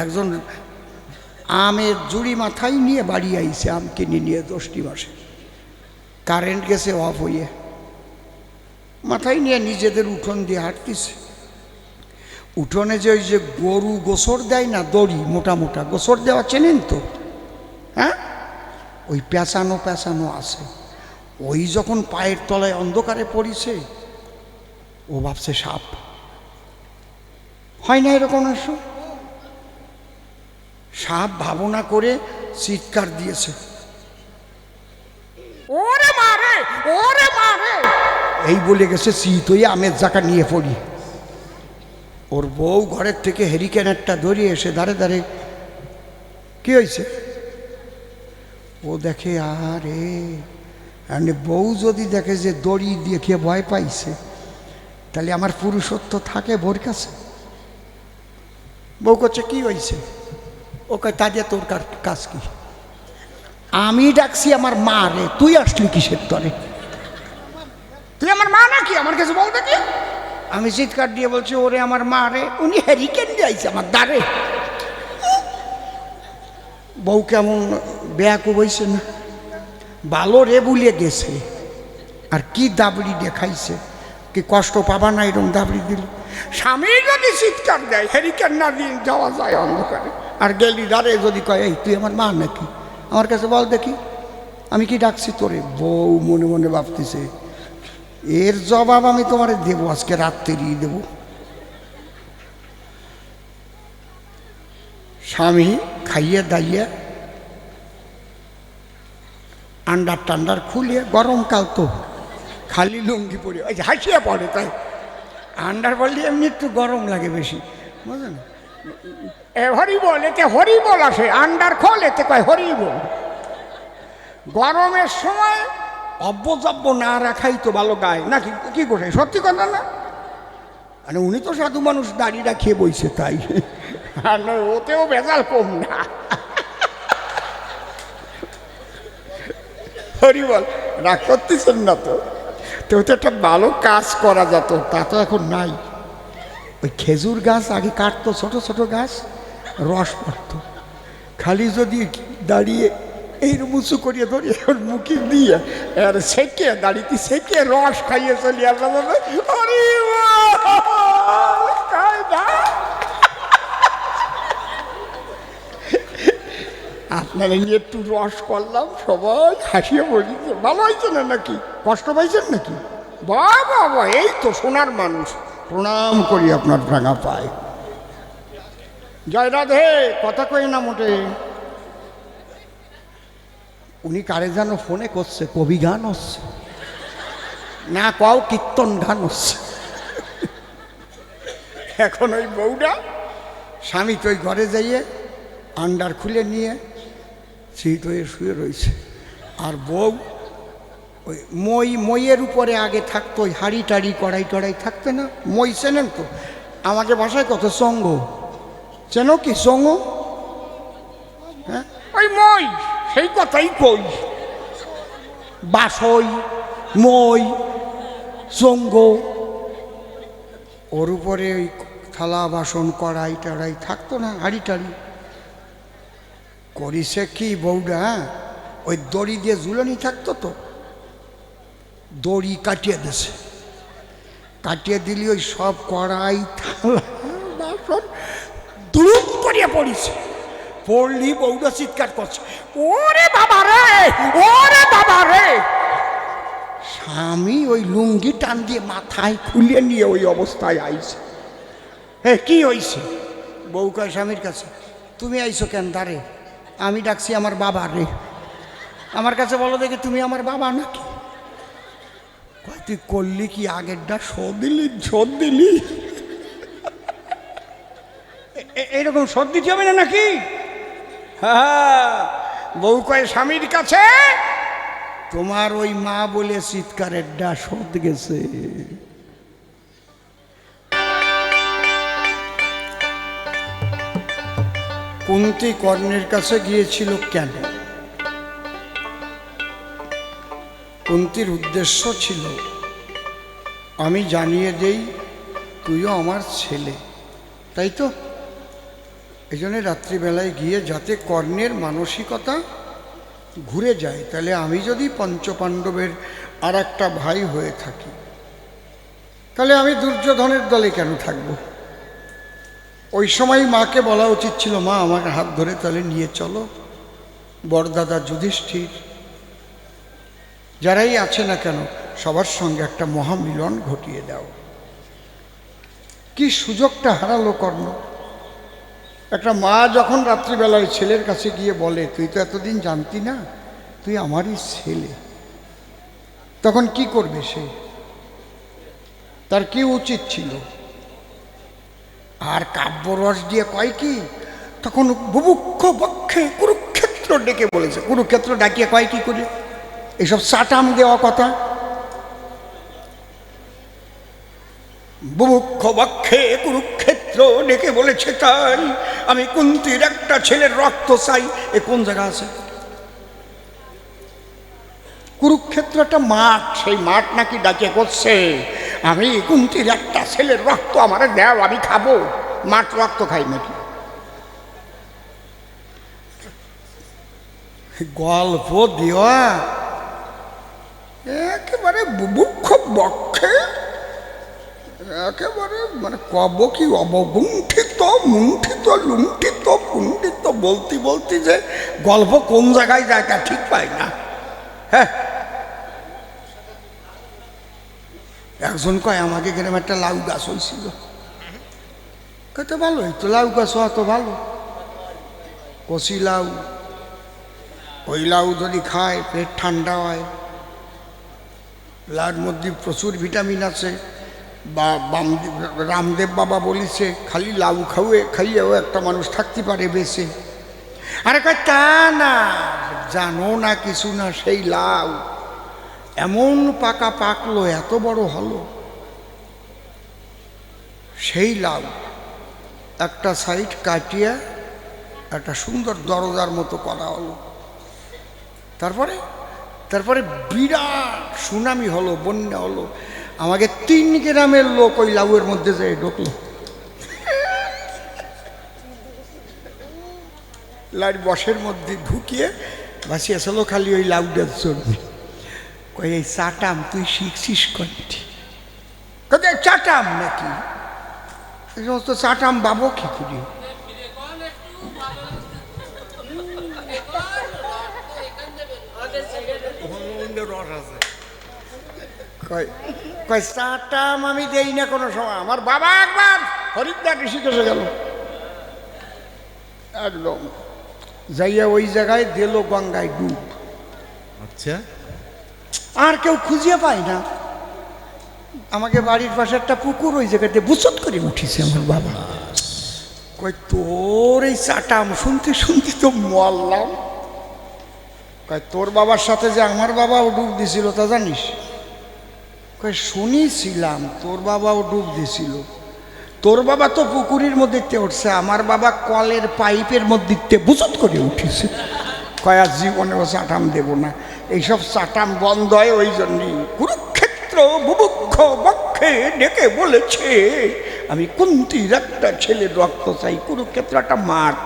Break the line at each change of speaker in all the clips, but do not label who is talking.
একজন আমের জুড়ি মাথায় নিয়ে বাড়ি আইছে, আম কিনে নিয়ে 10টি মাসে। কারেন্ট গেছে অফ হইয়ে, মাথায় নিয়ে নিজেদের উঠোন দিয়ে হাঁটতেছে। উঠোনে যে ওই যে গরু গোসর দেয় না, দড়ি মোটা মোটা গোসর দেওয়া চেনেন তো? হ্যাঁ, ওই পেঁচানো পেঁচানো আছে। ওই যখন পায়ের তলায় অন্ধকারে পড়িছে, ও ভাবছে সাপ। হয় না এরকম? আসো সাপ ভাবনা করে চিৎকার দিয়েছে, ওরে মারে, ওরে মারে, এই বলে গেছে। শীত হয়ে আমের জাকা নিয়ে পড়ি। ওর বউ ঘরের থেকে হেরিকেনারটা ধরিয়ে এসে দাঁড়ে দাঁড়ে, কি হয়েছে? ও দেখে, আরে বউ যদি দেখে যে দড়ি দিয়ে খেয়ে ভয় পাইছে, তাহলে আমার পুরুষত্ব থাকে বোর কাছে। বউ করছে, কি হয়েছে? ও কয়, তা দিয়ে তোর কাজ কি? আমি ডাকছি আমার মা রে, তুই আসলি কিসের তরে? তুই আমার মা নাকি? আমার কাছে বল দেখি। আমি চিৎকার দিয়ে বলছি, ওরে আমার মা রে, উনি হ্যারিকেন দিয়ে আইছে আমার দ্বারে। বউ কেমন বেয়াকু বইছে না, ভালো রে বুলিয়ে গেছে। আর কি দাবড়ি দেখাইছে, কি কষ্ট পাবা না এরকম দাবড়ি দিল। স্বামী যদি চিৎকার দেয়, হ্যারিকেন না দিয়ে যাওয়া যায় অন্ধকারে। আর গেলি দাঁড়ে যদি কয়, এই তুই আমার মা নাকি? আমার কাছে বল দেখি, আমি কি ডাকছি তোরে? বউ মনে মনে ভাবতেছে, এর জবাব আমি তোমারে দেবো, আজকে রাত্রেই দেব। স্বামী খাইয়ে দাইয়ে আন্ডার টান্ডার খুলিয়ে, গরমকাল তো, খালি লুঙ্গি পরে ওই যে হাসিয়ে পড়ে, তাই আন্ডার পড়লে এমনি একটু গরম লাগে বেশি, বুঝলেন? হরিবল, এতে হরিবল আসে, আন্ডার খোল, এতে কয় হরিবল। গরমের সময় অব্যজব্য না রাখাই তো ভালো গায়ে নাকি, কি করে? সত্যি কথা না? মানে উনি তো সাধু মানুষ, দাড়িটা খেয়ে বইছে, তাই আর নয়, ওতেও ভেজাল কম না। হরিবল, রাগ করতেছেন না তো? তো একটা ভালো কাজ করা যেত, তা তো এখন নাই। ওই খেজুর গাছ আগে কাটতো, ছোট ছোট গাছ, রস পড়তো, খালি যদি দাঁড়িয়ে এই মুচু করিয়ে ধরিয়ে ওর মুখে দিয়ে আর সেকে দাঁড়িয়ে সেকে রস খাইয়ে চলি আসলাম। আপনারা নিয়ে একটু রস করলাম, সবাই হাসিয়ে বলিছে, ভালো হয়েছে না নাকি? কষ্ট পাইছেন নাকি? বাবা বাবা, এই তো সোনার মানুষ, প্রণাম করি আপনার ভাঙা পায়। জয় রাধে, কথা কই না মোটে। উনি কারে যেন ফোনে করছে, কবি গান হচ্ছে না, কও কীর্তন গান হচ্ছে। এখন ওই বউটা স্বামী তো ওই ঘরে যাইয়ে আন্ডার খুলে নিয়ে শীত হয়ে শুয়ে রয়েছে। আর বউ ওই মইয়ের উপরে আগে থাকতো, ওই হাড়ি টাড়ি কড়াই টড়াই থাকতে না, মই চেনেন তো? আমাদের ভাষায় কত সঙ্গ, চেনো কি সঙ্গ? হ্যাঁ, ওই মই, সেই কথাই কই। বাসই, মই, সঙ্গ, ওর উপরে ওই থালা বাসন কড়াই টড়াই থাকতো না, হাড়ি টাড়ি। করিছে কি বউটা, ওই দড়ি দিয়ে ঝুলানি থাকতো তো, দড়ি কাটিয়ে দিছে। কাটিয়ে দিলি ওই সব কড়াই থালা বাসন দুম করিয়া পড়িছে। পড়লি বউটা চিৎকার করছে, ওরে বাবা রে, ওরে বাবা রে। স্বামী ওই লুঙ্গি টান দিয়ে মাথায় খুলে নিয়ে ওই অবস্থায় আইছে। হ্যাঁ, কি হয়েছে? বউ কয় স্বামীর কাছে, তুমি আইছো কেন দাঁড়ে? আমি ডাকছি আমার বাবা রে। আমার কাছে বলো দেখি, তুমি আমার বাবা নাকি? তুই করলি কি আগেরটা? শোধ দিলি এইরকম শোধ দিতে হবে না নাকি? হ্যাঁ, বউ কয় স্বামীর কাছে, তোমার ওই মা বলে চিৎকারের ডা শোধ গেছে। কুন্তী কর্ণের কাছে গিয়েছিল কেন? কুন্তীর উদ্দেশ্য ছিল, আমি জানিয়ে দেই তুইও আমার ছেলে, তাই তো? এই জন্য রাত্রিবেলায় গিয়ে যাতে কর্ণের মানসিকতা ঘুরে যায়। তাহলে আমি যদি পঞ্চপাণ্ডবের আর একটা ভাই হয়ে থাকি, তাহলে আমি দুর্যোধনের দলে কেন থাকব? ওই সময় মাকে বলা উচিত ছিল, মা আমার হাত ধরে তাহলে নিয়ে চলো, বড়দাদা যুধিষ্ঠির যারাই আছে না কেন সবার সঙ্গে একটা মহামিলন ঘটিয়ে দাও। কি সুযোগটা হারালো কর্ণ। একটা মা যখন রাত্রিবেলায় ছেলের কাছে গিয়ে বলে, তুই তো এতদিন জানতি না, তুই আমারই ছেলে, তখন কি করবে সে? তার কি উচিত ছিল? আর কাব্যরস দিয়ে কয় কি, তখন বুভুক্ষ বক্ষে কুরুক্ষেত্র ডেকে বলেছে। কুরুক্ষেত্র ডাকিয়ে কয় কি করে? এইসব সাটাম দেওয়া কথা। বুভুক্ষ বক্ষে কুরুক্ষেত্র ডেকে বলেছে, তাই আমি কুন্তির একটা ছেলের রক্ত চাই। এ কোন জায়গা আছে? কুরুক্ষেত্র একটা মাঠ, সেই মাঠ নাকি ডাকে করছে, আমি কুন্তির একটা ছেলের রক্ত আমার দেও, আমি খাবো। মাঠ রক্ত খাই নাকি? গল্প দেওয়া একেবারে বুভুক্ষ বক্ষে, একেবারে মানে কব কি অবগুণ্ঠিত মুণ্ঠিত লুণ্ঠিত কুণ্ঠিত বলতে বলতে যে গল্প কোন জায়গায় যায় তা ঠিক পাই না। হ্যাঁ, একজন কয় আমাকে গ্রামে একটা লাউ গাছ হয়েছিল। কত ভালো হইতো, লাউ গাছ অত ভালো, কচি লাউ। ওই লাউ যদি খায় পেট ঠান্ডা হয়, লাউর মধ্যে প্রচুর ভিটামিন আছে। বা রামদেব বাবা বলেছে, খালি লাউ খাইয়েও একটা মানুষ থাকতে পারে বেঁচে। আরে কয় তা না, জানো না কিছু না, সেই লাউ এমন পাকা পাকলো, এত বড় হলো সেই লাউ, একটা সাইড কাটিয়া একটা সুন্দর দরজার মতো করা হলো। তারপরে বিরাট সুনামি হলো, বন্যা হলো। আমাকে 3 গ্রামের লোক ওই লাউয়ের মধ্যে যেয়ে ঢুকলো। লাউর বসের মধ্যে ঢুকিয়ে বাঁচিয়েছিল খালি ওই লাউটার জন্য। কই এই চাটাম তুই শিখছিস কয়টি? কোথায় চাটাম নাকি? এই সমস্ত চাটাম বাবু কি করি? কয় চাটাম আমি দেই না কোনো সময়। আমার বাবা একবার হরিদ্বারে শিখেছে গেল, একদম যাইয়া ওই জায়গায় দিল গঙ্গায় ডুব।
আচ্ছা,
আর কেউ খুঁজিয়ে পায় না। আমাকে বাড়ির পাশে একটা পুকুর, ওই জায়গাতে বুচত করে উঠিছে আমার বাবা। কই তোর এই চাটাম শুনতে শুনতে তো মরলাম। কয় তোর বাবার সাথে যে আমার বাবাও ডুব দিছিল তা জানিস? কয় শুনেছিলাম তোর বাবাও ডুব দিছিল। তোর বাবা তো পুকুরের মধ্যে উঠছে, আমার বাবা কলের পাইপের মধ্যে বুচত করে উঠেছে। কয় আর জীবনে ও চাটাম দেব না, এইসব চাটাম বন্ধ হয়। ওই জন্যই কুরুক্ষেত্র বুভুক্ষ বক্ষে ডেকে বলেছে, আমি কুন্তির একটা ছেলের রক্ত চাই। কুরুক্ষেত্র একটা মাঠ,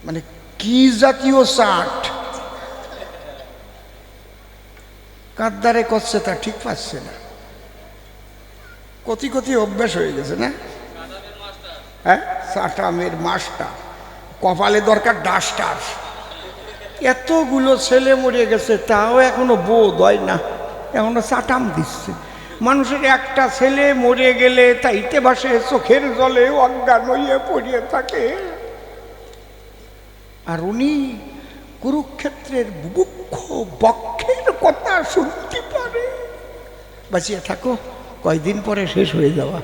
মানে কি জাতীয় চাট কাদ্দারে করছে তা ঠিক পাচ্ছে না। কতি কতি অভ্যাস হয়ে গেছে না? হ্যাঁ, চাটামের মাস্টার, কপালে দরকার ডাস্টার। এতগুলো ছেলে মরে গেছে তাও এখনো বোধ হয় না, এখনো চাটাম দিচ্ছে। মানুষের একটা ছেলে মরে গেলে তাইতে বাসে চোখের জলে অজ্ঞান হইয়ে পড়িয়ে থাকে। আর উনি কুরুক্ষেত্রের বুভুক্ষ বক্ষের কথা শুনতে পারে। বাঁচিয়ে থাকো, কয়দিন পরে শেষ হয়ে যাওয়া।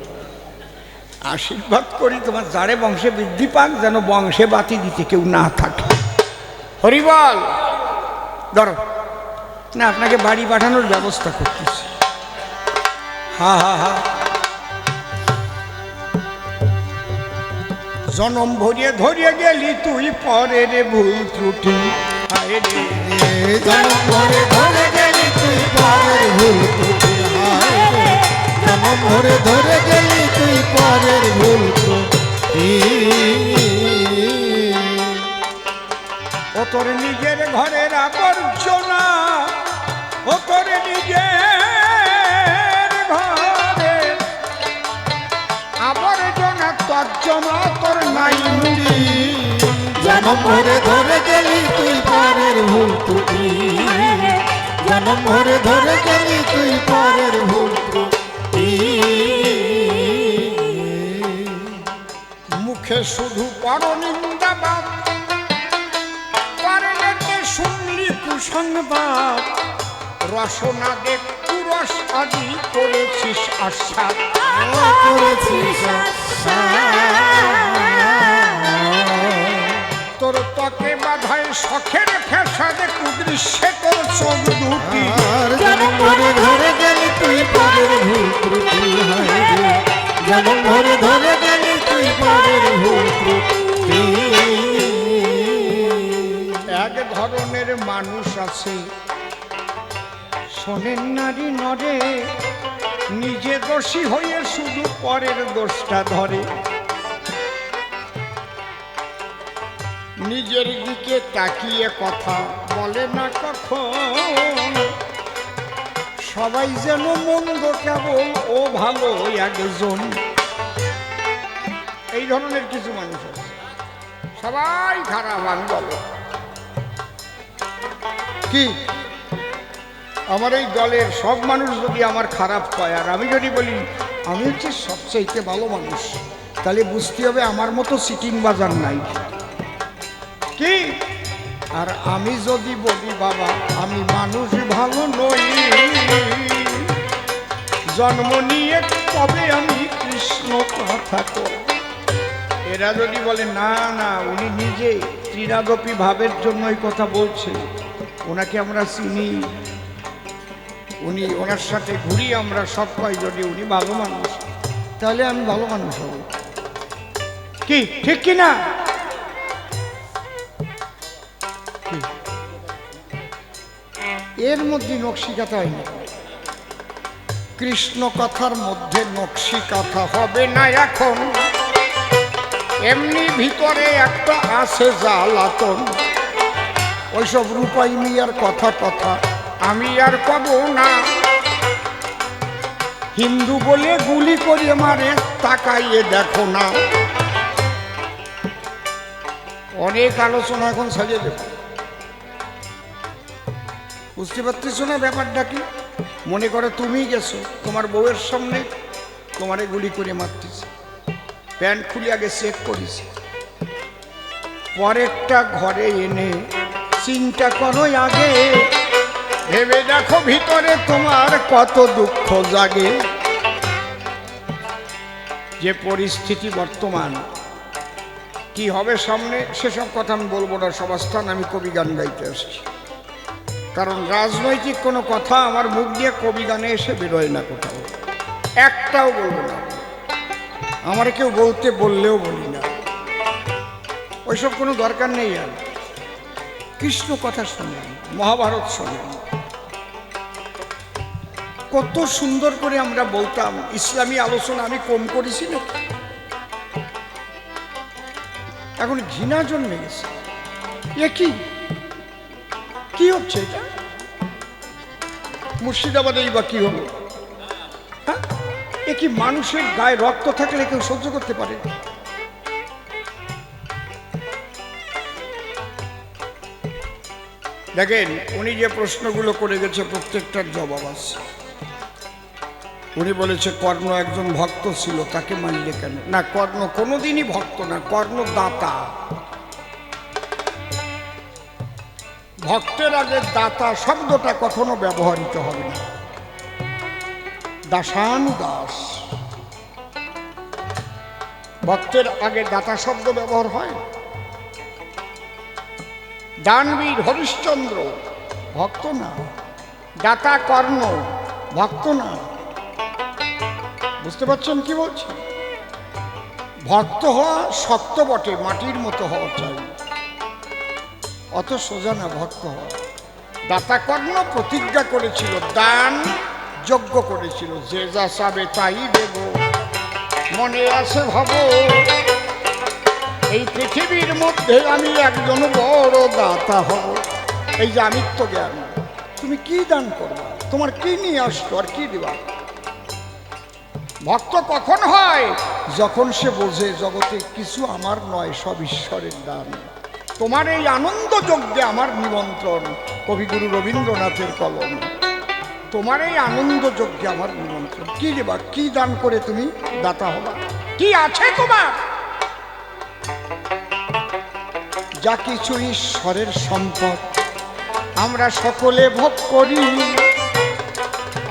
আশীর্বাদ করি তোমার যারে বংশে বৃদ্ধি পাক, যেন বংশে বাতি দিতে কেউ না থাকে। হরিবল। ধরো না, আপনাকে বাড়ি পাঠানোর ব্যবস্থা করতেছি। হা হা হা। জনম ভরিয়ে ধরিয়ে গেলি তুই পরের ভুল ত্রুটি।
জনম ভরে ধরে গেলি তুই পরের ভুল ত্রুটি। জনম ভরে ধরে গেলি তুই পরের ভুল ত্রুটি।
তোর নিজের ঘরের আবর্জনা, ও তোর নিজের ঘরের আবর্জনা তর্জমা তোর নাই মুক্তি।
জনম ভরে ধরে গেলি তুই পরের ভুল ত্রুটি, জনম ভরে ধরে গেলি তুই পরের ভুল ত্রুটি।
মুখে শুধু পরনিন্দাবাদ, পারলেতে শুনলি কুসংবাদ, রসনা দেখ পুরস আদি করেছিস আস্বাদ।
করেছিস
তোর ত্বকে বাধায় শখের ফ্যাসাদে কুদৃশ্যে তোর চোখ দুটি।
জনম ভরে ধরে গেলি তুই পরের ভুল ত্রুটি, জনম ভরে ধরে গেলি তুই পরের ভুল ত্রুটি।
এক ধরনের মানুষ আছে শোনেন নারী নরে, নিজে দোষী হয়ে শুধু পরের দোষটা ধরে। নিজের দিকে তাকিয়ে কথা বলে না কখন, সবাই যেন মন্দ কেবল ও ভালো একজন। এই ধরনের কিছু মানুষ আছে, সবাই খারাপ আমি বলো কি। আমার এই দলের সব মানুষ যদি আমার খারাপ কয়, আর আমি যদি বলি আমি হচ্ছে সবচাইতে ভালো মানুষ, তাহলে বুঝতে হবে আমার মতো সিটিং বাজার নাই কি। আর আমি যদি বলি বাবা আমি মানুষ ভালো নই, জন্ম নিয়ে তবে আমি কৃষ্ণ কথা কই, এরা যদি বলে না না উনি নিজে ত্রিনাদপি ভাবের জন্য এই কথা বলছেন, ওনাকে আমরা চিনি, উনি ওনার সাথে ঘুরি আমরা সব পাই, যদি উনি ভালো মানুষ তাহলে আমি ভালো মানুষ হব কি, ঠিক কি না? এর মধ্যে নকশিকাথা হয় না, কৃষ্ণ কথার মধ্যে নকশিকাথা হবে না এখন। এমনি ভিতরে একটা আছে জ্বালাতন, ওইসব রূপাই মিয়ার কথা কথা আমি আর পাবো না। হিন্দু বলে গুলি করে মারে তাকাইয়ে দেখো না। অনেক আলোচনা এখন সাজিয়ে দেব, বুঝতে পারতেছ না ব্যাপারটা কি? মনে করে তুমি গেছো তোমার বউয়ের সামনে, তোমারে গুলি করে মারতেছে, প্যান্ট খুলে আগে চেক করেছে, পরেরটা ঘরে এনে চিন্তা করো আগে, ভেবে দেখো ভিতরে তোমার কত দুঃখ জাগে। যে পরিস্থিতি বর্তমান, কি হবে সামনে সেসব কথা আমি বলবো না, সবাস্থান আমি কবি গান গাইতে আসছি। কারণ রাজনৈতিক কোনো কথা আমার মুখ দিয়ে কবি গানে এসে বেরোয় না, কোথাও একটাও বলবো না, আমার কেউ বলতে বললেও বলি না, ওইসব কোনো দরকার নেই। আর কৃষ্ণ কথা শোনেন, মহাভারত শোনেন, কত সুন্দর করে আমরা বলতাম। ইসলামী আলোচনা আমি কম করেছি না, এখন ঘৃণা জন্মে গেছে। এ কি হচ্ছে এটা? মুর্শিদাবাদেই বা কি হলো? হ্যাঁ, এ কি মানুষের গায়ে রক্ত থাকলে কেউ সহ্য করতে পারে? দেখেন উনি যে প্রশ্নগুলো করে গেছে প্রত্যেকটার জবাব আছে। উনি বলেছে কর্ণ একজন ভক্ত ছিল, তাকে মানলে কেন? না, কর্ণ কোনোদিনই ভক্ত না, কর্ণ দাতা। ভক্তের আগে দাতা শব্দটা কখনো ব্যবহৃত হবে না। দাসানুদাস, ভক্তের আগে দাতা শব্দ ব্যবহার হয়। দানবীর হরিশ্চন্দ্র ভক্ত না, দাতা কর্ণ ভক্ত না। বুঝতে পারছেন কি বলছি? ভক্ত হওয়া শক্ত বটে, মাটির মতো হওয়া চাই, অত সোজা না ভক্ত হওয়া। দাতা কর্ণ প্রতিজ্ঞা করেছিল, দান যজ্ঞ করেছিল, যে যা চাবে তাই দেব, মনে আছে ভাবো এই পৃথিবীর মধ্যে আমি একজন বড় দাতা হব। এই যে আমিত্ব জ্ঞান, তুমি কি দান করবা, তোমার কি নিয়ে আসতো আর কি দিবা? ভক্ত কখন হয়? যখন সে বোঝে জগতে কিছু আমার নয়, সব ঈশ্বরের দান। তোমার এই আনন্দ যজ্ঞে আমার নিমন্ত্রণ, কবিগুরু রবীন্দ্রনাথের কলম। তোমার এই আনন্দ যজ্ঞে আমার নিমন্ত্রণ। কি দেবা, কি দান করে তুমি দাতা হবা? কি আছে তোমার? যা কিছু ঈশ্বরের সম্পদ আমরা সকলে ভোগ করি।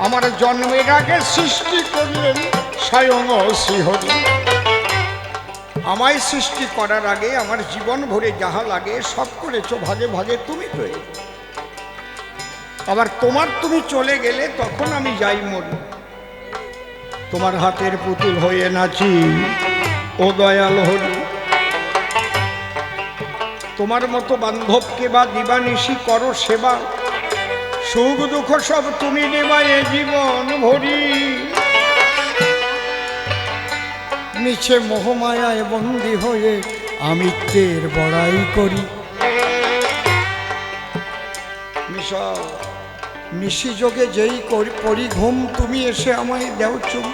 আমার জন্মের আগে সৃষ্টি করলেন স্বয়ং শ্রীহরি। আমায় সৃষ্টি করার আগে আমার জীবন ভরে যাহা লাগে সব করেছো ভাগে ভাগে তুমি তো। আবার তোমার তুমি চলে গেলে তখন আমি যাই মরি। তোমার হাতের পুতুল হয়ে নাচি ও দয়াল হরি। তোমার মতো বান্ধবকে বা দিবানিশি করো সেবা, সুখ দুঃখ সব তুমি নেবায় জীবন ভরি। মিছে মোহমায়ায় বন্দী হয়ে আমিত্বের বড়াই করি। নিশি যোগে যেই পরি ঘুম, তুমি এসে আমায় দেও চুম।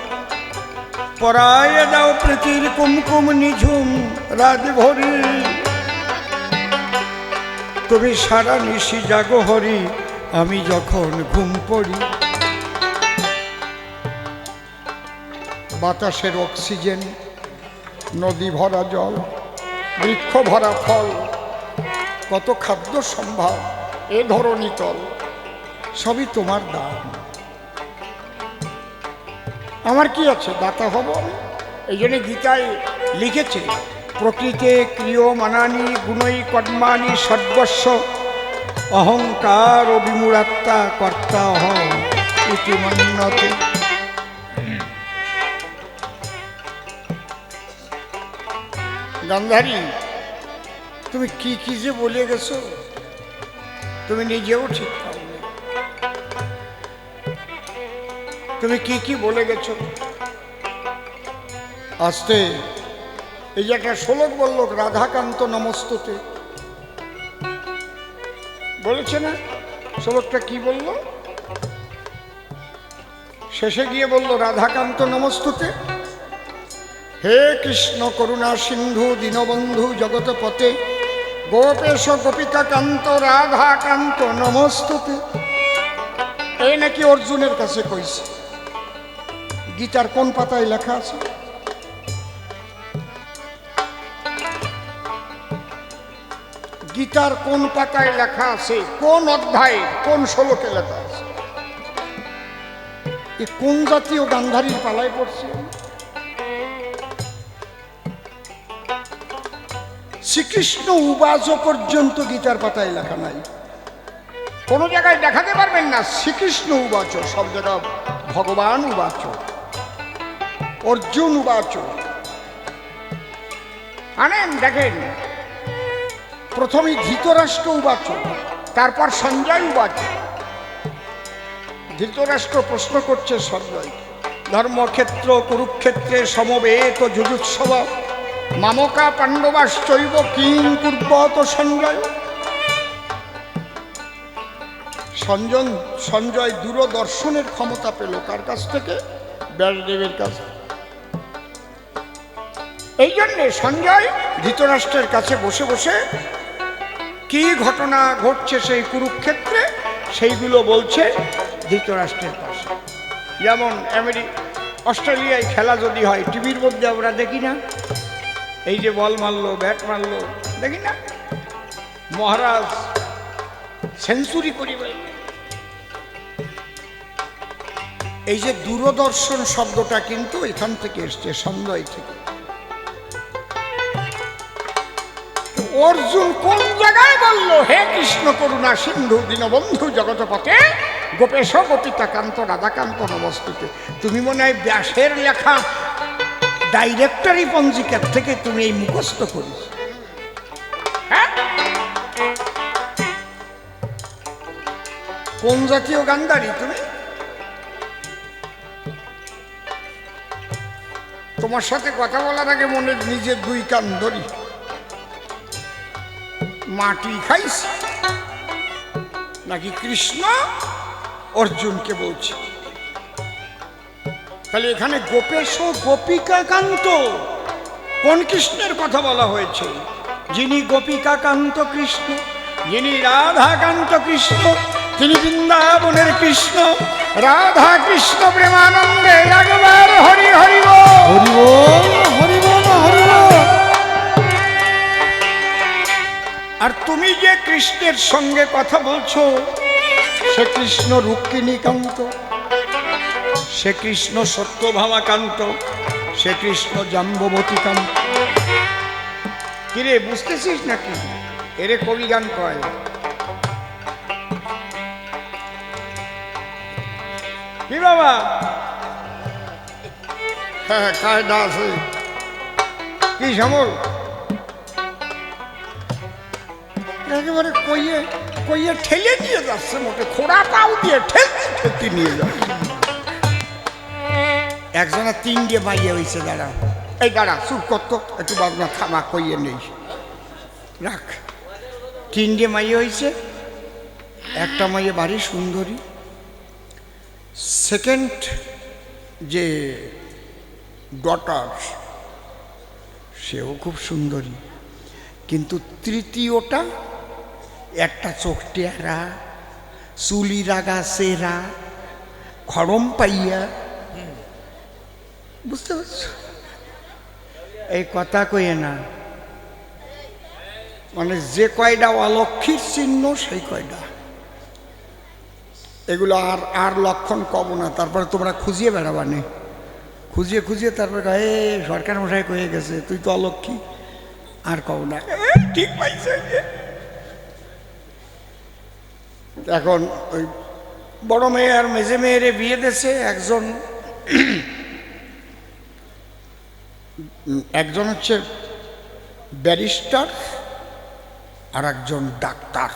পরায় দাও প্রীতির কুমকুম নিঝুম রাত ভরি। তুমি সারা নিশি জাগো হরি, আমি যখন ঘুম পড়ি। বাতাসের অক্সিজেন, নদী ভরা জল, বৃক্ষ ভরা ফল, কত খাদ্য সম্ভার এ ধরনী তল, সবই তোমার দান। আমার কি আছে, দাতা হব আমি। এই জন্য গীতায় লিখেছে, প্রকৃতে ক্রিয়মানানি গুণৈ কর্মাণি সর্বস্ব অহংকার ও বিমূঢ়াত্মা কর্তা অহং ইতি মন্যতে। গান্ধারী, তুমি কি কি যে বলে গেছো, তুমি নিজেও ঠিক পাওনি। তুমি কি কি বলে গেছো। আস্তে, এই যে একটা শ্লোক বললো, রাধাকান্ত নমস্তুতে, বলেছে না? শ্লোকটা কি বললো? শেষে গিয়ে বললো রাধাকান্ত নমস্তুতে। হে কৃষ্ণ করুণা সিন্ধু দীনবন্ধু জগৎপতে, গোপেশ গোপিকা কান্ত রাধাকান্ত নমস্তুতে। এই নাকি অর্জুনের কাছে কইছে। গীতার কোন পাতায় লেখা আছে? গীতার কোন পাতায় লেখা আছে, কোন অধ্যায়ে, কোন শ্লোকে লেখা আছে? এ কোন জাতীয় গান্ধারীর পালায় পড়ছে? শ্রীকৃষ্ণ উবাচ পর্যন্ত গীতার পাতায় লেখা নাই। কোন জায়গায় দেখাতে পারবেন না শ্রীকৃষ্ণ উবাচ, সব জায়গায় ভগবান উবাচ, অর্জুন উবাচ। আনেন দেখেন, প্রথমে ধৃতরাষ্ট্র উবাচ, তারপর সঞ্জয় উবাচ। ধৃতরাষ্ট্র প্রশ্ন করছে সঞ্জয়, ধর্মক্ষেত্র কুরুক্ষেত্রে সমবেত যুজুৎসব মামকা পাণ্ডবাশ্চৈব কিং কুর্বত সঞ্জয়। সঞ্জয় দূরদর্শনের ক্ষমতা পেল কার কাছ থেকে? ব্যাসদেবের কাছ। এই জন্যে সঞ্জয় ধৃতরাষ্ট্রের কাছে বসে বসে কি ঘটনা ঘটছে সেই কুরুক্ষেত্রে সেইগুলো বলছে ধৃতরাষ্ট্রের পাশে। যেমন অস্ট্রেলিয়ায় খেলা যদি হয়, টিভির মধ্যে আমরা দেখি না, এই যে বল মারলো, ব্যাট মারলো, দেখি না? মহারাজ সেঞ্চুরি করিবে। এই যে দূরদর্শন শব্দটা কিন্তু এখান থেকে এসছে, সঞ্জয় থেকে। অর্জুন কোন জায়গায় বলল হে কৃষ্ণ করুণা সিন্ধু দীনবন্ধু জগৎপতে গোপেশ গোপিকা কান্ত রাধাকান্ত নমস্তুতে? তুমি মনে হয় ব্যাসের লেখা ডাইরেক্টরি পঞ্জিকার থেকে তুমি এই মুখস্থ করিস। হ্যাঁ, কোন জাতীয় গান্ধারী তুমি? তোমার সাথে কথা বলার আগে মনে নিজের দুই কান ধরি, মাটি খাইছে নাকি কৃষ্ণ অর্জুনকে বলছে। তাহলে এখানে গোপেশ গোপিকাকান্ত, কোন কৃষ্ণের কথা বলা হয়েছে? যিনি গোপিকাকান্ত কৃষ্ণ, যিনি রাধাকান্ত কৃষ্ণ, তিনি বৃন্দাবনের কৃষ্ণ। রাধা কৃষ্ণ প্রেমানন্দে একবার হরি হরি বল।
হরি বল, হরি বল, হরি বল।
আর তুমি যে কৃষ্ণের সঙ্গে কথা বলছো, সে কৃষ্ণ রুক্মিণীকান্ত, সে কৃষ্ণ সত্যভামাকান্ত, সে কৃষ্ণ জাম্ববতীকান্ত। কিরে বুঝতেছিস নাকি? এরে কবি গান কয়। কি বাবা? হ্যাঁ হ্যাঁ, কায়দা আছে। কি সমল? একেবারে কইয়ে কইয়ে ঠেলে নিয়ে যাচ্ছে, মোটে খোড়া পাও দিয়ে ঠেলতে ঠেলতে নিয়ে যাচ্ছে। একজনের 3টে মাইয়ে হয়েছে। দাঁড়া, এই দাঁড়া, চুপ করতো একটু, বাবনা থামা, কইয়ে নেই, রাখ। 3টে মাইয়ে হয়েছে। একটা মাইয়ে ভারী সুন্দরী, সেকেন্ড যে ডটার সেও খুব সুন্দরী, কিন্তু তৃতীয়টা একটা চোখ টেরা, চুলি রাগা সেরা, খড়ম পাইয়া। বুঝতে পারছো? এই কথা কইয়ে না, মানে যে কয়টা অলক্ষীর চিহ্ন সেই কয়টা, এগুলো আর আর লক্ষণ কব না। তারপরে তোমরা খুঁজিয়ে বেড়াবানে, খুঁজিয়ে খুঁজিয়ে তারপরে এ সরকার মশাই কয়ে গেছে তুই তো অলক্ষী, আর কব না। ঠিক পাইছে। এখন ওই বড় মেয়ে আর মেজে মেয়েরে বিয়ে দিয়েছে। একজন হচ্ছে ব্যারিস্টার আর একজন ডাক্তার।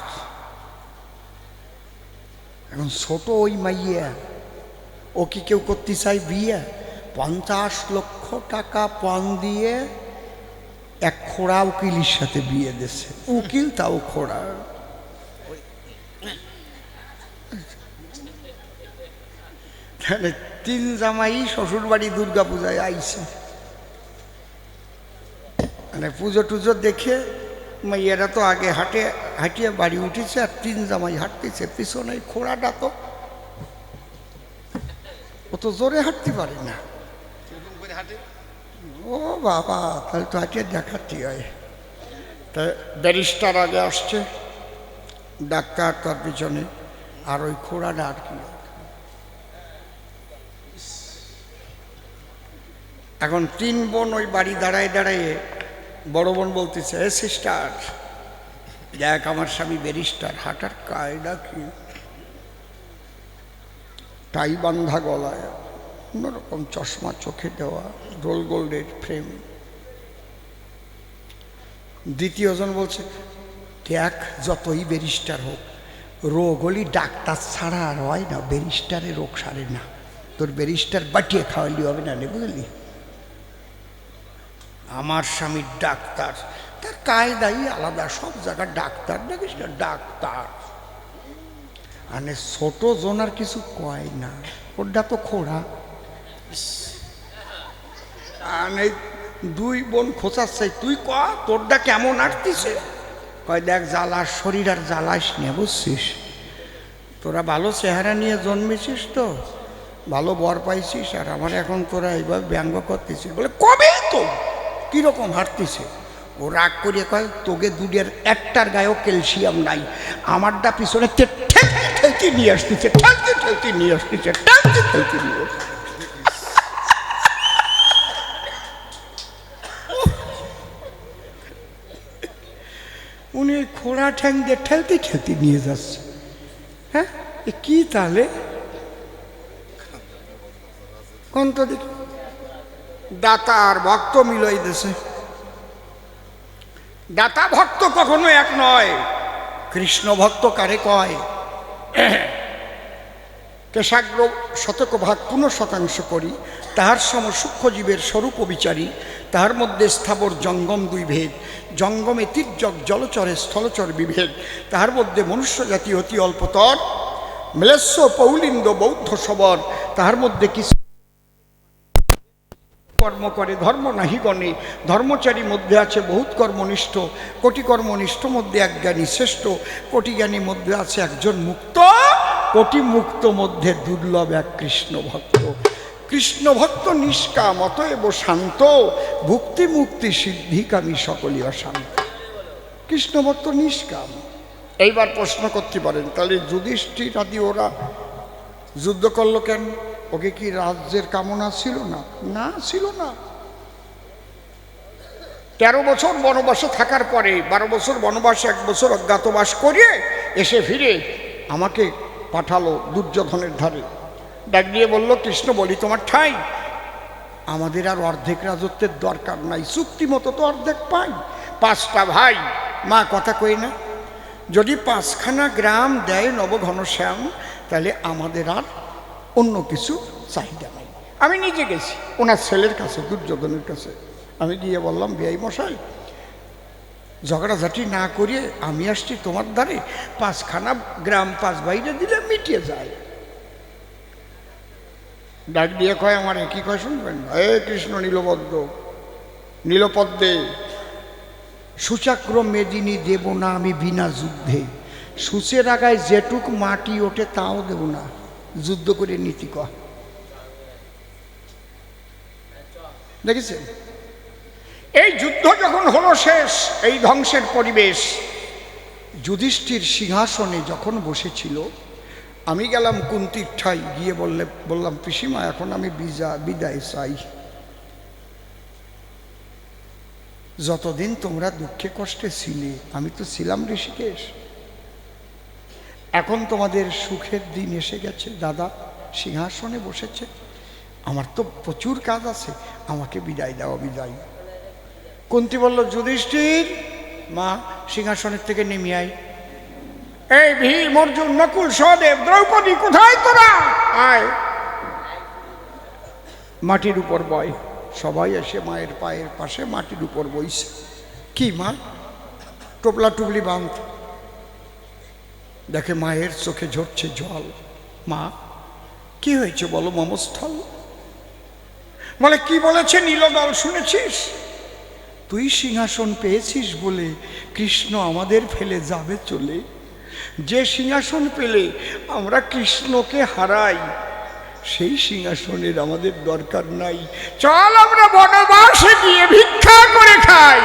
এখন ছোট ওই মাইয়া, ও কি কেউ করতে চাই বিয়ে? 50 লক্ষ টাকা পণ দিয়ে এক খোড়া উকিলের সাথে বিয়ে দিয়েছে। উকিল তাও খোড়া। তাহলে 3 জামাই শ্বশুর বাড়ি দুর্গা পূজায় আইছে। মানে পুজো টুজো দেখে মাইয়ারা তো আগে হাঁটিয়ে বাড়ি উঠেছে, আর 3 জামাই হাঁটতেছে পিছনে। খোড়াটা তো ও তো জোরে হাঁটতে পারে না। ও বাবা, তাহলে তো হাঁটিয়ে দেখাতে হয়। তা ব্যারিস্টার আগে আসছে, ডাক্তার তার পিছনে, আর ওই খোড়াটা আর কি। এখন 3 বোন ওই বাড়ি দাঁড়ায় দাঁড়ায়, বড় বোন বলতেছে, এ সিস্টার দেখ আমার স্বামী ব্যারিস্টার, হাঁটার কায়দা কি, টাই বান্ধা গলায়, অন্যরকম চশমা চোখে দেওয়া, রোল গোল্ডের ফ্রেম। দ্বিতীয়জন বলছে, দেখ যতই ব্যারিস্টার হোক, রোগ হলি ডাক্তার ছাড়া আর হয় না, ব্যারিস্টারে রোগ সারে না, তোর ব্যারিস্টার বাটিয়ে খাওয়ালি হবে না, বুঝলি? আমার স্বামীর ডাক্তার, তার কায়দাই আলাদা, সব জায়গায় ডাক্তার, দেখিস না ডাক্তার। মানে ছোট জনার কিছু কয় না, ওটা তো খোড়া। এই 2 বোন খোঁচাচ্ছে, তুই ক তোরটা কেমন আটতিছে? কয় দেখ জ্বালার শরীর আর জ্বালাস নে, বুঝছিস? তোরা ভালো চেহারা নিয়ে জন্মেছিস তো, ভালো বর পাইছিস, আর আমার এখন তোরা এইভাবে ব্যঙ্গ করতেছিস। বলে কবে তো কিরকম হাঁটতেছে? ও রাগ করিয়ে কয়, তোকে দুধের একটার গায়েও ক্যালসিয়াম নাই, আমারটা পিছনে ঠেলতে নিয়ে আসতেছে, ঠেলতে নিয়ে আসতেছে, ঠেলতে নিয়ে আসতেছে। উনি ওই খোড়া ঠ্যাং দিয়ে ঠেলতে নিয়ে যাচ্ছে। হ্যাঁ, এ কি তাহলে? কোন তো দেখি দাতা আর ভক্ত মিলাই দিছে। দাতা ভক্ত কখনো এক নয়। কৃষ্ণ ভক্ত কারে কয়? কেশাগ্র 100% করি, তাহার সম সূক্ষ্ম জীবের স্বরূপ বিচারী, তাহার মধ্যে স্থাবর জঙ্গম দুই ভেদ, জঙ্গমে তির্যক জলচরে স্থলচর বিভেদ, তাহার মধ্যে মনুষ্য জাতি অতি অল্পতর, ম্লেচ্ছ পৌলিন্দ বৌদ্ধ সবর, তাহার মধ্যে কিছু কর্ম করে ধর্ম নাহি গণে, ধর্মচারী মধ্যে আছে বহুত কর্মনিষ্ঠ, কোটি কর্মনিষ্ঠ মধ্যে এক জ্ঞানী শ্রেষ্ঠ, কোটি জ্ঞানী মধ্যে আছে একজন মুক্ত, কোটি মুক্ত মধ্যে দুর্লভ এক কৃষ্ণ ভক্ত। কৃষ্ণ ভক্ত নিষ্কাম অতএব শান্ত, ভুক্তি মুক্তি সিদ্ধিকামী সকলই অশান্ত। কৃষ্ণ ভক্ত নিষ্কাম। এইবার প্রশ্ন করতে পারেন, তাহলে যুধিষ্ঠির আদি ওরা যুদ্ধ করলো কেন? ওকে কি রাজ্যের কামনা ছিল না? না, ছিল না। 13 বছর বনবাসে থাকার পরে 12 বছর বনবাসে 1 বছর অজ্ঞাতবাস করিয়ে এসে ফিরে আমাকে পাঠালো দুর্যোধনের ধারে। ডাক দিয়ে বলল, কৃষ্ণ বলি তোমার ঠাই, আমাদের আর অর্ধেক রাজত্বের দরকার নাই, চুক্তি মতো তো অর্ধেক পাই। 5টা ভাই, মা কথা কই না, যদি 5খানা গ্রাম দেয় নবঘনশ্যাম, তাহলে আমাদের আর অন্য কিছু চাহিদা নাই। আমি নিজে গেছি ওনার ছেলের কাছে, দুর্যোধনের কাছে। আমি গিয়ে বললাম, বেয়াই মশাই, ঝগড়াঝাটি না করিয়ে আমি আসছি তোমার দ্বারে, 5খানা গ্রাম 5 বাইরে দিলে মিটিয়ে যায়। ডাক দিয়ে কয়, আমার একই কয় শুনবেন, হে কৃষ্ণ নীলবদ্ধ নীলপদ্মে, সুচাক্র মেদিনী দেব না আমি বিনা যুদ্ধে, সূচের আগায় যেটুক মাটি ওঠে তাও দেব না, যুদ্ধ করে নীতি কয়। দেখেছেন? এই যুদ্ধ যখন হলো শেষ, এই ধ্বংসের পরিবেশ, যুধিষ্ঠির সিংহাসনে যখন বসেছিল, আমি গেলাম কুন্তির ঠাই, গিয়ে বললাম, পিসিমা এখন আমি বিদায় চাই। যতদিন তোমরা দুঃখে কষ্টে ছিলে, আমি তো ছিলাম ঋষিকেশ, এখন তোমাদের সুখের দিন এসে গেছে, দাদা সিংহাসনে বসেছে, আমার তো প্রচুর কাজ আছে, আমাকে বিদায় দাও, বিদায়। কুন্তি বলল, যুধিষ্ঠির, মা সিংহাসনের থেকে নেমে আয়। এই ভীম, অর্জুন, নকুল, সহদেব, দ্রৌপদী, কোথায় তোরা? আয়। মাটির উপর বয়। সবাই এসে মায়ের পায়ের পাশে মাটির উপর বইছে। কি মা? টোপলা টুপলি বাঁধ। দেখে মায়ের চোখে ঝরছে জল। মা কি হয়েছে বলো মমস্থল? বলে, কি বলেছে নীলদল শুনেছিস? তুই সিংহাসন পেয়েছিস বলে কৃষ্ণ আমাদের ফেলে যাবে চলে। যে সিংহাসন পেলে আমরা কৃষ্ণকে হারাই, সেই সিংহাসনের আমাদের দরকার নাই। চল আমরা বনবাসে গিয়ে ভিক্ষা করে খাই,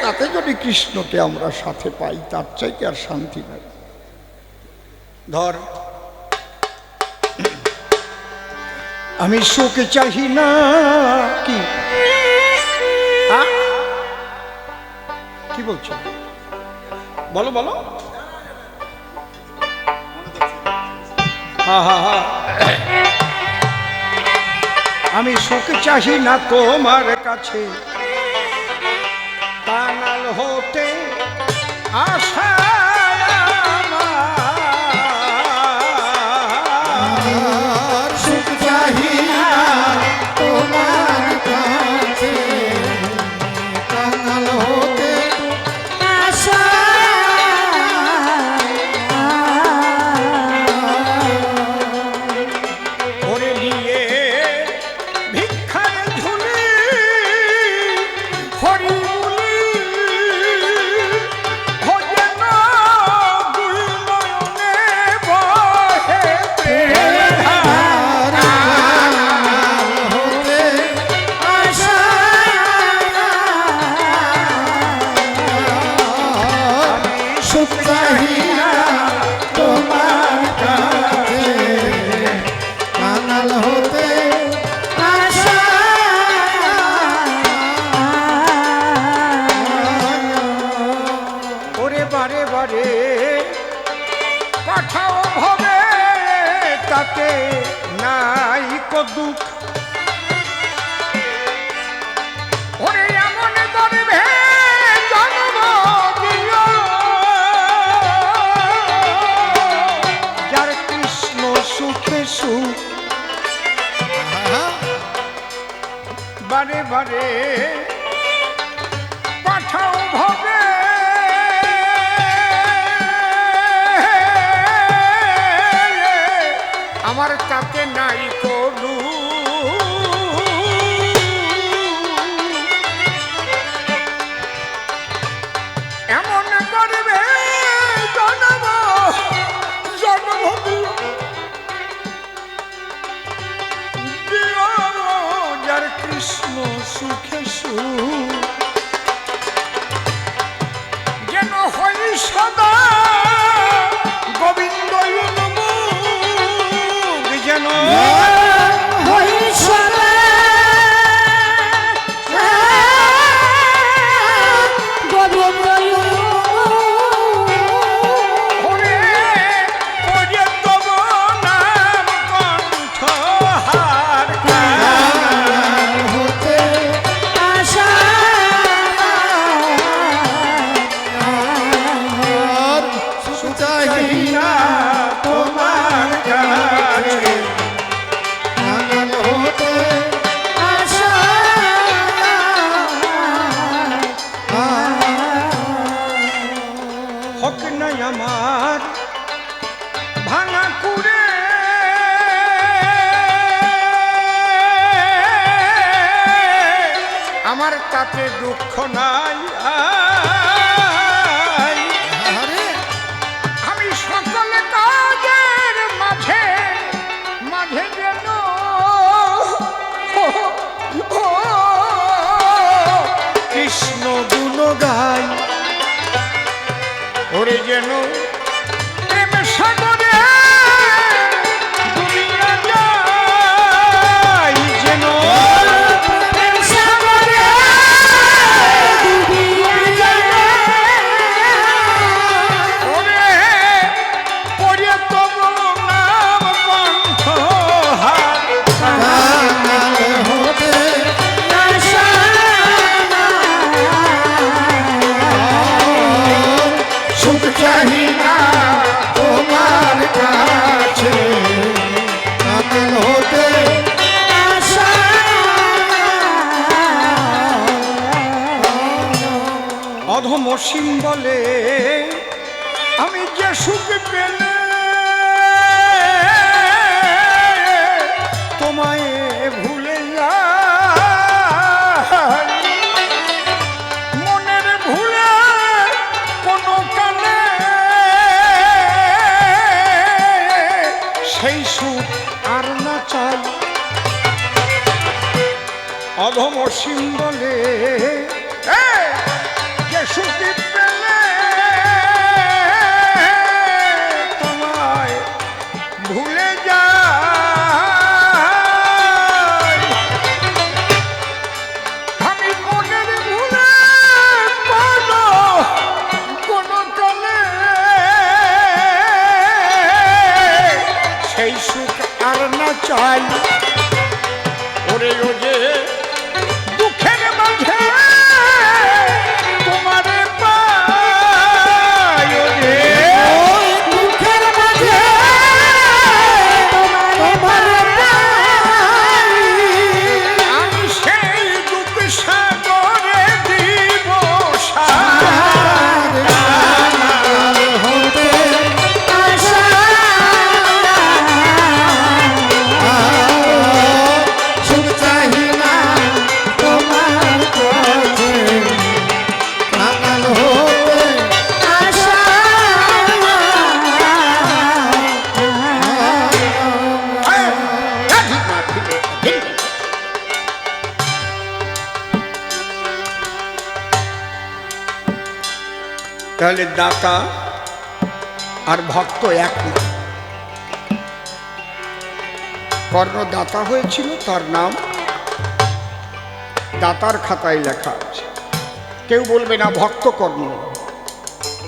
তাতে যদি কৃষ্ণকে আমরা সাথে পাই, তার চাইতে আর শান্তি নাই। ধর, আমি সুখ চাহি না। কি কি বলছো? বলো বলো। আমি সুখ চাহি না তোমার কাছে, কাঙাল হতে আশা আমার।
সুখ চাহি না তোমার কাছে, কাঙাল হতে আশা।
ওরে নিয়ে ভিক্ষায় ঝুলি হরি বলি, ভজে না দুই নয়নে বহে প্রেম ধারা।
হতে আশা সুখ চাহি না তোমার কাছে, কাঙাল হতে আশা।
ওরে বারে বারে পাঠাও ভবে, তাতে নাই কো দুঃখ। ওরে এমন গর্ভে জন্ম দিও, যার কৃষ্ণ সুখে সুখ। বারে বারে আমারে পাঠাও ভবে আমার তাতে নাই কোনো এমন করবে জন্ম জন্ম দিও যার কৃষ্ণ সুখে যেন হই সদা গোবিন্দ যেন
হই সদা গোবিন্দ
আমার ভাঙা কুড়ে আমার তাতে দুঃখ নাই আমি সকল কাজের মাঝে মাঝে যেন কৃষ্ণ গুণ গাই ওরে যেন প্রেম সাগরে ডুবিয়া যাই যেন
প্রেম সাগরে ডুবিয়া যাই
ওরে পড়ে তব নাম কণ্ঠ
হতে সুখ চাহি না তোমার কাছে কাতল হতে
অধম সিম্বলে আমি যে সুখ পেলে তোমায় ভুলে যাই মনের ভুলে কোনো কালে সেই সুখ আর না চাই অধম সিম্বলে যে সুখ পেলে তোমায় ভুলে যাই আমি মনের ভুলে কোনো কালে সেই সুখ আর না চাই ওরে ও যে দুঃখের মাঝে তোমারে পাই রে
দুঃখের মাঝে তোমারে পাই
আমি সেই দুঃখ সাগরে দিব সার
হতে সুখ চাহি না তোমার কাছে কাতল হতে
তাহলে দাতা আর ভক্ত এক না কর্ণ দাতা হয়েছিল তার নাম দাতার খাতায় লেখা আছে কেউ বলবে না ভক্ত কর্ণ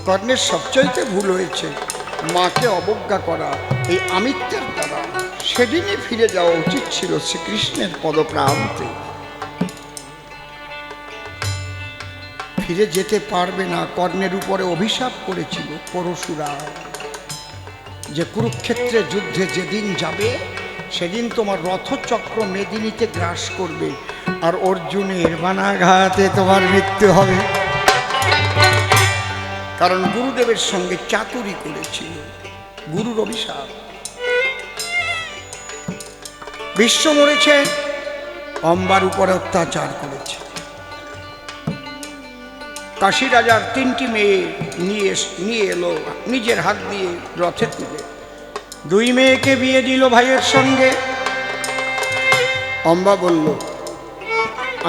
কর্ণের সবচাইতে ভুল হয়েছে মাকে অবজ্ঞা করা এই আমিত্বের দ্বারা সেদিনই ফিরে যাওয়া উচিত ছিল শ্রীকৃষ্ণের পদপ্রান্তে ফিরে যেতে পারবে না কর্ণের উপরে অভিশাপ করেছিল পরশুরাম যে কুরুক্ষেত্রে যুদ্ধে যেদিন যাবে সেদিন তোমার রথচক্র মেদিনীতে গ্রাস করবে, আর অর্জুনের বানাঘাতে তোমার মৃত্যু হবে। কারণ গুরুদেবের সঙ্গে চাতুরি করেছিল, গুরুর অভিশাপ। বিশ্ব মরেছে, অম্বার উপরে অত্যাচার করেছে। কাশী রাজার 3টি মেয়ে নিয়ে এলো নিজের হাত দিয়ে রথে তুলে। 2 মেয়েকে বিয়ে দিল ভাইয়ের সঙ্গে। অম্বা বলল,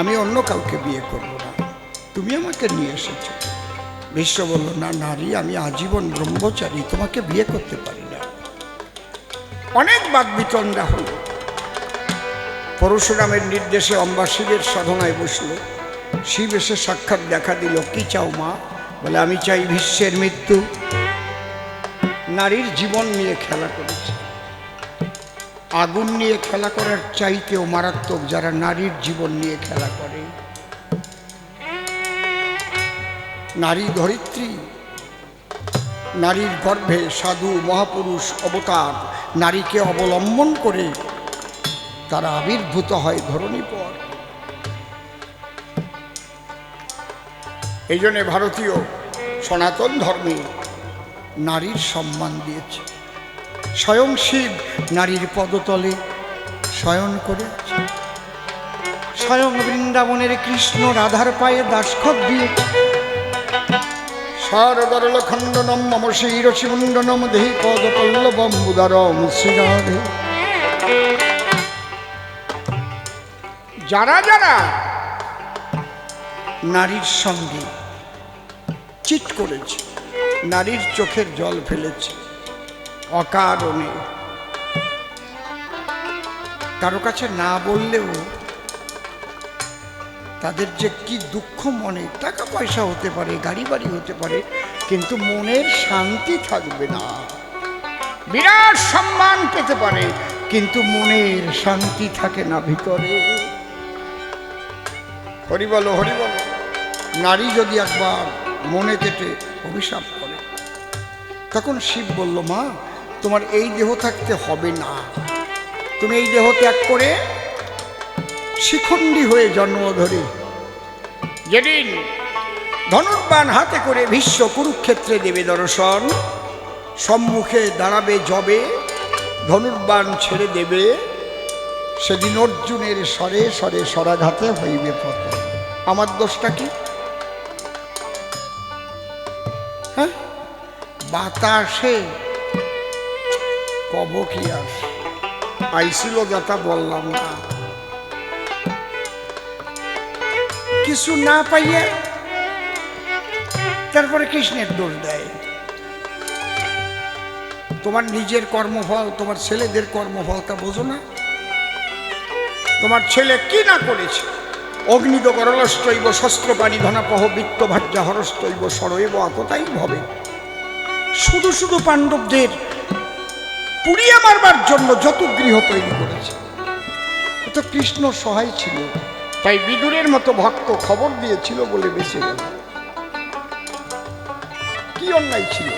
আমি অন্য কাউকে বিয়ে করব না, তুমি আমাকে নিয়ে এসেছো। বিশ্ব বলল, না নারী, আমি আজীবন ব্রহ্মচারী, তোমাকে বিয়ে করতে পারি না। অনেক বাকবিতণ্ডা হলো। পরশুরামের নির্দেশে অম্বা শিবের সাধনায় বসল। শিব এসে সাক্ষাৎ দেখা দিল। কি চাও মা? বলে, আমি চাই ভীষ্মের মৃত্যু। নারীর জীবন নিয়ে খেলা করেছে। আগুন নিয়ে খেলা করার চাইতেও মারাত্মক যারা নারীর জীবন নিয়ে খেলা করে। নারী ধরিত্রী, নারীর গর্ভে সাধু মহাপুরুষ অবতার নারীকে অবলম্বন করে তারা আবির্ভূত হয় ধরণী পর। এই জন্যে ভারতীয় সনাতন ধর্মে নারীর সম্মান দিয়েছে। স্বয়ং শিব নারীর পদতলে শয়ন করেছে। স্বয়ং বৃন্দাবনের কৃষ্ণ রাধার পায়ে দাসখত দিয়েছে। শারদরল খণ্ডনম মম শিরসি মুণ্ডনম দেহি পদ পল্লবম উদারম শ্রীরাধে। যারা যারা নারীর সঙ্গে চিট করেছে, নারীর চোখের জল ফেলেছে অকারণে, কারো কাছে না বললেও তাদের যে কি দুঃখ মনে, টাকা পয়সা হতে পারে, গাড়ি বাড়ি হতে পারে, কিন্তু মনের শান্তি থাকবে না। বিরাট সম্মান পেতে পারে, কিন্তু মনের শান্তি থাকে না ভিতরে। হরি বলো, হরি বলো। নারী যদি একবার মনে কেটে অভিশাপ করে, তখন শিব বলল, মা তোমার এই দেহ থাকতে হবে না, তুমি এই দেহ ত্যাগ করে শিখণ্ডী হয়ে জন্ম ধরে যেদিন ধনুর্বাণ হাতে করে ভীষ্ম কুরুক্ষেত্রে দেবে দর্শন, সম্মুখে দাঁড়াবে যবে, ধনুর্বাণ ছেড়ে দেবে, সেদিন অর্জুনের স্বরে স্বরে স্বরাঘাতে হইবে পতন। আমার দোষটা কি? হ্যাঁ, বাতাসে কব কি আর আইছিল, যাতা বললাম না, কিছু না পাইয়া তারপরে কৃষ্ণের দোষ দেয়। তোমার নিজের কর্মফল, তোমার ছেলেদের কর্মফল তা বোঝো না? তোমার ছেলে কি না করেছে? অগ্নিদ করলষ্টৈব শস্ত্রপাণি ধনাপহ বৃত্ত ভাজ্যা হরস্তৈব সরৈব আততাই ভবে। শুধু শুধু পাণ্ডবদের পুড়িয়ে মারবার জন্য যত গৃহ তৈরি করেছে। তো কৃষ্ণ সহায় ছিল, তাই বিদুরের মতো ভক্ত খবর দিয়েছিল বলে বেঁচে গেল। কি অন্যায় ছিল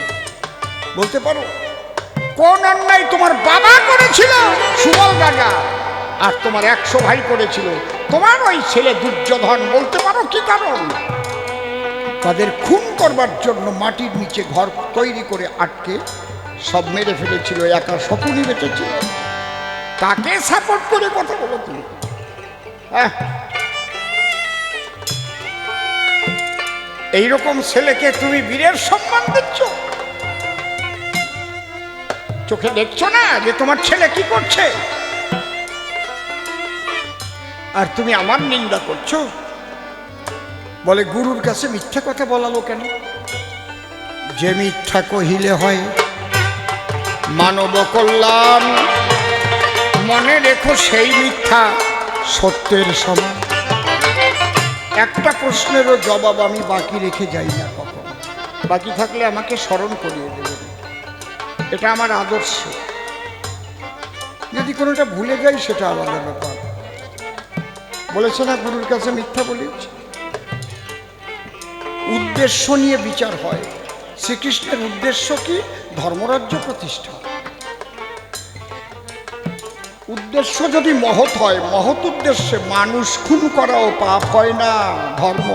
বলতে পারো? কোন অন্যায় তোমার বাবা করেছিল সুবল রাজা, আর তোমার 100 ভাই করেছিল? তোমার ওই ছেলে দুর্যোধন, বলতে পারো কি কারণ? তাদের খুন করবার জন্য মাটির নিচে ঘর তৈরি করে আটকে সব মেরে ফেলেছিল, একা শকুনি বেঁচেছিল। তাকে সাপোর্ট করে কথা বলো তুমি? হ্যাঁ, এইরকম ছেলেকে তুমি বীরের সম্মান দিচ্ছ? চোখে দেখছো না যে তোমার ছেলে কি করছে? আর তুমি আমার নিন্দা করছো। বলে, গুরুর কাছে মিথ্যা কথা বলালো কেন? যে মিথ্যা কহিলে হয় মানব কল্যাণ, মনে রেখো সেই মিথ্যা সত্যের সমান। একটা প্রশ্নেরও জবাব আমি বাকি রেখে যাই না কখনো। বাকি থাকলে আমাকে স্মরণ করিয়ে দেবেন, এটা আমার আদর্শ। যদি কোনোটা ভুলে যাই সেটা আলাদা ব্যাপার। বলেছে না গুরুর কাছে মিথ্যা বলেছি। উদ্দেশ্য নিয়ে বিচার হয়। শ্রীকৃষ্ণের উদ্দেশ্য কি? ধর্মরাজ্য প্রতিষ্ঠা। উদ্দেশ্য যদি মহৎ হয়, মহৎ উদ্দেশ্যে মানুষ খুন করাও পাপ হয় না, ধর্ম।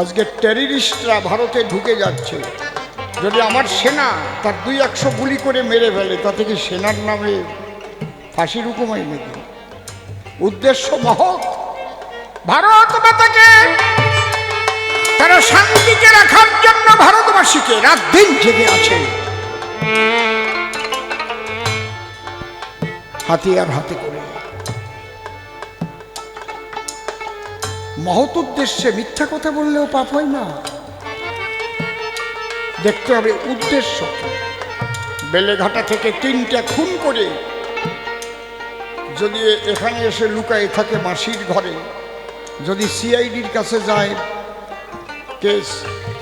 আজকে টেররিস্টরা ভারতে ঢুকে যাচ্ছে, যদি আমার সেনা তার 200 গুলি করে মেরে ফেলে, তা থেকে সেনার নামে ফাঁসির হুকুম হয় নাকি? উদ্দেশ্য মহৎ। ভারত মাতাকে তারা শান্তিকে রাখার জন্য ভারতবাসীকে রাত দিন জেগে আছে, হাতিয়ার হাতে করে। মহৎ উদ্দেশ্যে মিথ্যা কথা বললেও পাপ হয় না। দেখতে হবে উদ্দেশ্য। বেলেঘাটা থেকে 3টা খুন করে যদি এখানে এসে লুকায়ে থাকে মাসির ঘরে, যদি সিআইডির কাছে যায় কেস,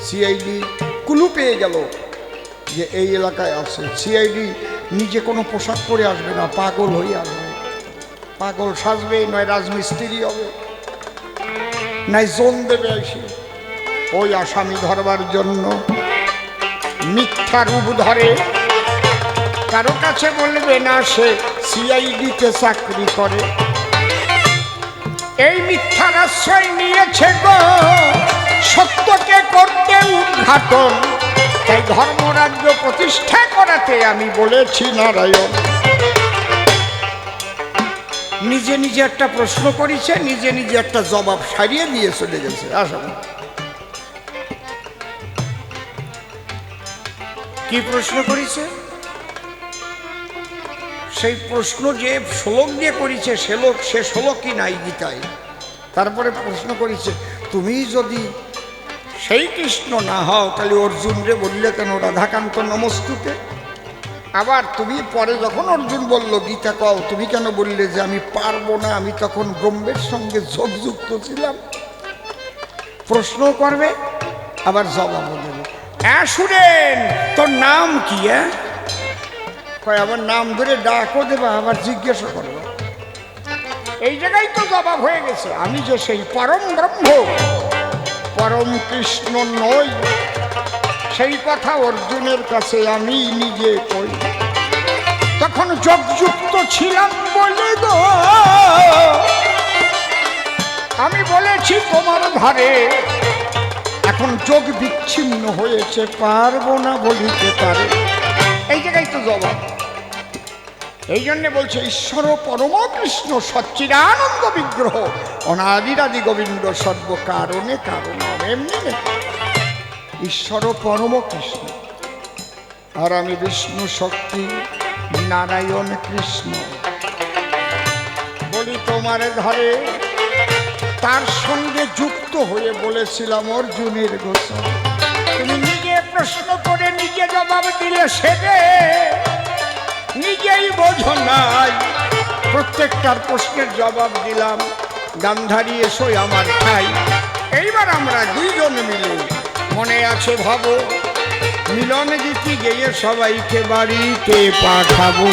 সিআইডি কুলু পেয়ে গেল যে এই এলাকায় আছে, সিআইডি নিজে কোনো পোশাক পরে আসবে না, পাগল হয়ে আসবে। পাগল সাজবে, নয় রাজমিস্ত্রি হবে, নয় জোন দেবে এসে ওই আসামি ধরবার জন্য। মিথ্যা রূপ ধরে, কারো কাছে বলবে না সে সিআইডিতে চাকরি করে। এই মিথ্যার আশ্রয় নিয়েছে গো সত্যকে করতে উদ্ঘাটন। তাই ধর্মরাজ্য প্রতিষ্ঠা করাতে আমি বলেছি নারায়ণ। নিজে নিজে একটা প্রশ্ন করেছে, নিজে নিজে একটা জবাব সারিয়ে দিয়ে চলে গেছে। আসলে কি প্রশ্ন করেছে? সেই প্রশ্ন যে শ্লোক দিয়ে করেছে সে শ্লোকই নাই গীতায়। তারপরে প্রশ্ন করেছে, তুমি যদি সেই কৃষ্ণ না হও তাহলে অর্জুন রে বললে কেন রাধাকান্ত নমস্তুতে? আবার তুমি পরে যখন অর্জুন বলল গীতা কও, তুমি কেন বললে যে আমি পারবো না, আমি তখন ব্রহ্মের সঙ্গে যোগযুক্ত ছিলাম? প্রশ্ন করবে, আবার জবাবও দেবে। শুনেন, তোর নাম কি? কয় আমার নাম ধরে ডাকও দেবা, আবার জিজ্ঞাসা করবো। এই জায়গায় তো জবাব হয়ে গেছে, আমি যে সেই পরম ব্রহ্ম, পরম কৃষ্ণ নই, সেই কথা অর্জুনের কাছে আমি নিজে কই। তখন যোগযুক্ত ছিলাম বলে গো আমি বলেছি তোমার ধারে, এখন যোগ বিচ্ছিন্ন হয়েছে, পারবো না বলিতে পারে। এই জায়গায় তো জবাব। এই জন্যে বলছে ঈশ্বর পরম কৃষ্ণ সচ্চিদানন্দ বিগ্রহ, অনাদিরাদি গোবিন্দ সর্বকারণে কারণ। এমনি ঈশ্বর পরম কৃষ্ণ, আর আমি বিষ্ণু শক্তি নারায়ণ কৃষ্ণ। বলি তোমার ঘরে তার সঙ্গে যুক্ত হয়ে বলেছিলাম অর্জুনের গোসল। তুমি নিজে প্রশ্ন করে নিজে জবাব দিলে সেবে নিজেই বোঝো নাই। প্রত্যেকটার প্রশ্নের জবাব দিলাম। গান্ধারী এসো আমার ঠাই। এইবার আমরা দুইজন মিলে মনে আছে ভাবো, মিলন গীতি গেয়ে সবাইকে বাড়িতে পাঠাবো।